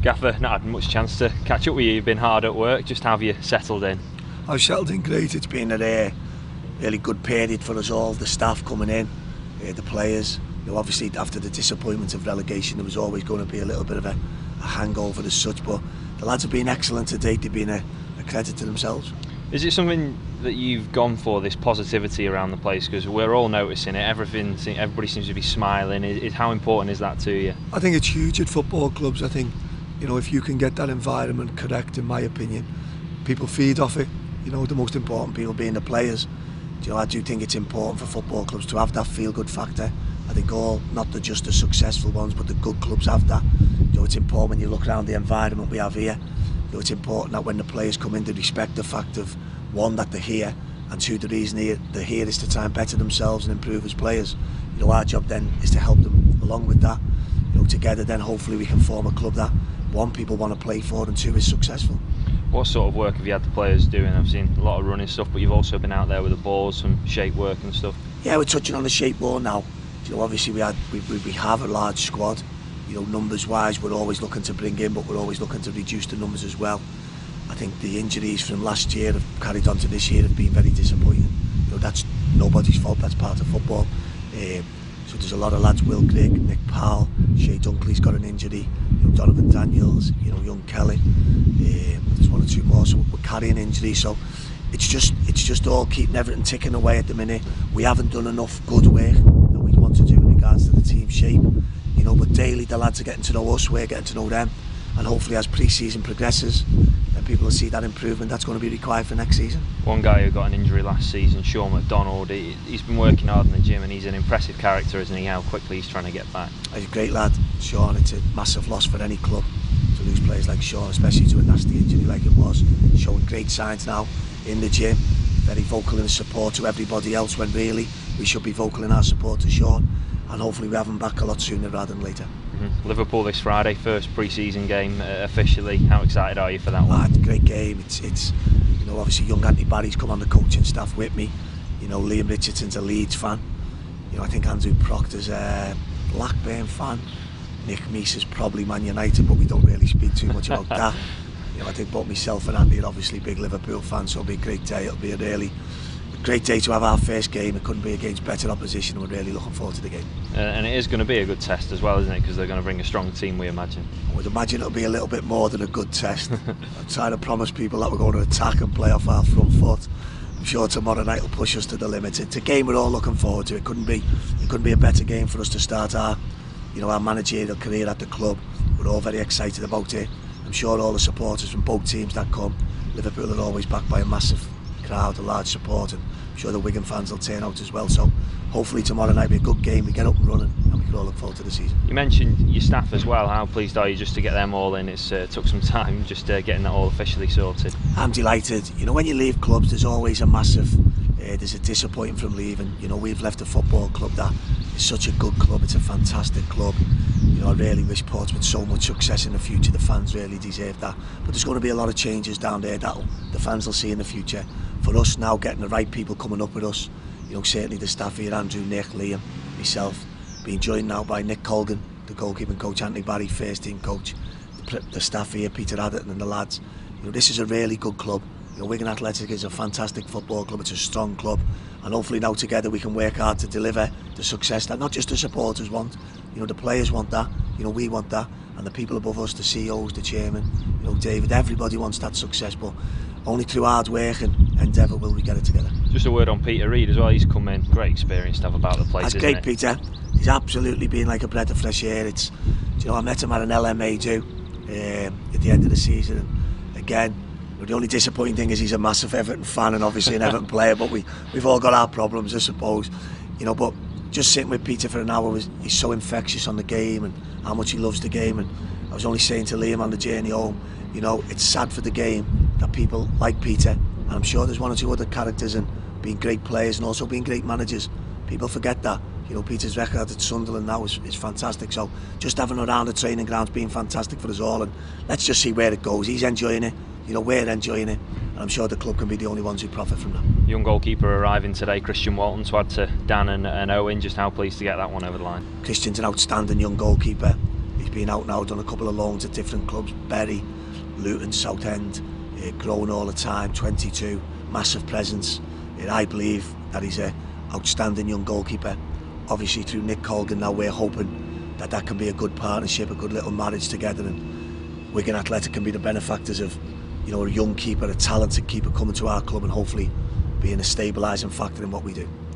Gaffer, not had much chance to catch up with you. You've been hard at work. Just how have you settled in? I've settled in great. It's been a really good period for us all. The staff coming in, the players. Obviously after the disappointment of relegation, there was always going to be a little bit of a hangover as such. But the lads have been excellent to date. They've been a credit to themselves. Is it something that you've gone for, this positivity around the place? Because we're all noticing it. Everybody seems to be smiling. How important is that to you? I think it's huge at football clubs. I think, if you can get that environment correct, in my opinion, people feed off it. The most important people being the players. I do think it's important for football clubs to have that feel-good factor. I think not just the successful ones, but the good clubs have that. It's important when you look around the environment we have here. It's important that when the players come in, they respect the fact of, one, that they're here, and two, the reason they're here is to try and better themselves and improve as players. Our job then is to help them along with that. Together then hopefully we can form a club that, one, people want to play for, and two, is successful. What sort of work have you had the players doing? I've seen a lot of running stuff, but you've also been out there with the balls, some shape work and stuff. Yeah, we're touching on the shape ball now. Obviously we have a large squad. Numbers wise we're always looking to bring in, but we're always looking to reduce the numbers as well. I think the injuries from last year have carried on to this year have been very disappointing. That's nobody's fault, that's part of football. So there's a lot of lads, Will Grigg, Nick Powell, Shea Dunkley's got an injury, Donovan Daniels, young Kelly, there's one or two more, so we're carrying injuries. So it's just all keeping everything ticking away at the minute. We haven't done enough good work that we want to do in regards to the team shape. But daily the lads are getting to know us, we're getting to know them, and hopefully as pre-season progresses, then people will see that improvement that's going to be required for next season. One guy who got an injury last season, Sean McDonald, he's been working hard in the gym, and he's an impressive character, isn't he? How quickly he's trying to get back. He's a great lad, Sean. It's a massive loss for any club to lose players like Sean, especially to a nasty injury like it was. Showing great signs now in the gym, very vocal in his support to everybody else, when really we should be vocal in our support to Sean. And hopefully we have him back a lot sooner rather than later. Liverpool this Friday, first pre-season game officially. How excited are you for that one? It's a great game. It's obviously young Anthony Barry's come on the coaching staff with me. Liam Richardson's a Leeds fan. I think Andrew Proctor's a Blackburn fan. Nick Meese is probably Man United, but we don't really speak too much about that. I think both myself and Andy are obviously big Liverpool fans, so it'll be a great day. It'll be a great day to have our first game. It couldn't be against better opposition, and we're really looking forward to the game. And it is going to be a good test as well, isn't it? Because they're going to bring a strong team, we imagine. I would imagine it'll be a little bit more than a good test. I'm trying to promise people that we're going to attack and play off our front foot. I'm sure tomorrow night will push us to the limit. It's a game we're all looking forward to. It couldn't be a better game for us to start our managerial career at the club. We're all very excited about it. I'm sure all the supporters from both teams that come, Liverpool are always backed by a massive crowd, a large support, and I'm sure the Wigan fans will turn out as well. So hopefully tomorrow night will be a good game. We get up and running, and we can all look forward to the season. You mentioned your staff as well. How pleased are you just to get them all in? It's took some time just getting that all officially sorted. I'm delighted. When you leave clubs, there's always a massive there's a disappointing from leaving. We've left a football club that is such a good club. It's a fantastic club. I really wish Portsmouth so much success in the future. The fans really deserve that. But there's going to be a lot of changes down there that the fans will see in the future. For us now, getting the right people coming up with us, certainly the staff here, Andrew, Nick, Liam, myself, being joined now by Nick Colgan, the goalkeeping coach, Anthony Barry, first team coach, the staff here, Peter Adderton and the lads. This is a really good club. Wigan Athletic is a fantastic football club. It's a strong club, and hopefully now together we can work hard to deliver the success that not just the supporters want. The players want that. We want that, and the people above us, the CEOs, the chairman, David, everybody wants that success. But only through hard work and endeavour will we get it together. Just a word on Peter Reid as well. He's come in, great experience to have about the place. That's great, Peter. He's absolutely been like a breath of fresh air. I met him at an LMA do at the end of the season, and again. The only disappointing thing is he's a massive Everton fan and obviously an Everton player, but we've all got our problems, I suppose. But just sitting with Peter for an hour, he's so infectious on the game and how much he loves the game. And I was only saying to Liam on the journey home, it's sad for the game that people like Peter, and I'm sure there's one or two other characters and being great players and also being great managers. People forget that. Peter's record at Sunderland now is fantastic. So just having him around the training ground's been fantastic for us all, and let's just see where it goes. He's enjoying it. We're enjoying it, and I'm sure the club can be the only ones who profit from that. Young goalkeeper arriving today, Christian Walton, to add to Dan and Owen. Just how pleased to get that one over the line. Christian's an outstanding young goalkeeper. He's been out now, done a couple of loans at different clubs, Bury, Luton, Southend, growing all the time, 22, massive presence. I believe that he's an outstanding young goalkeeper. Obviously through Nick Colgan now we're hoping that that can be a good partnership, a good little marriage together, and Wigan Athletic can be the benefactors of, you know, a young keeper, a talented keeper coming to our club and hopefully being a stabilising factor in what we do.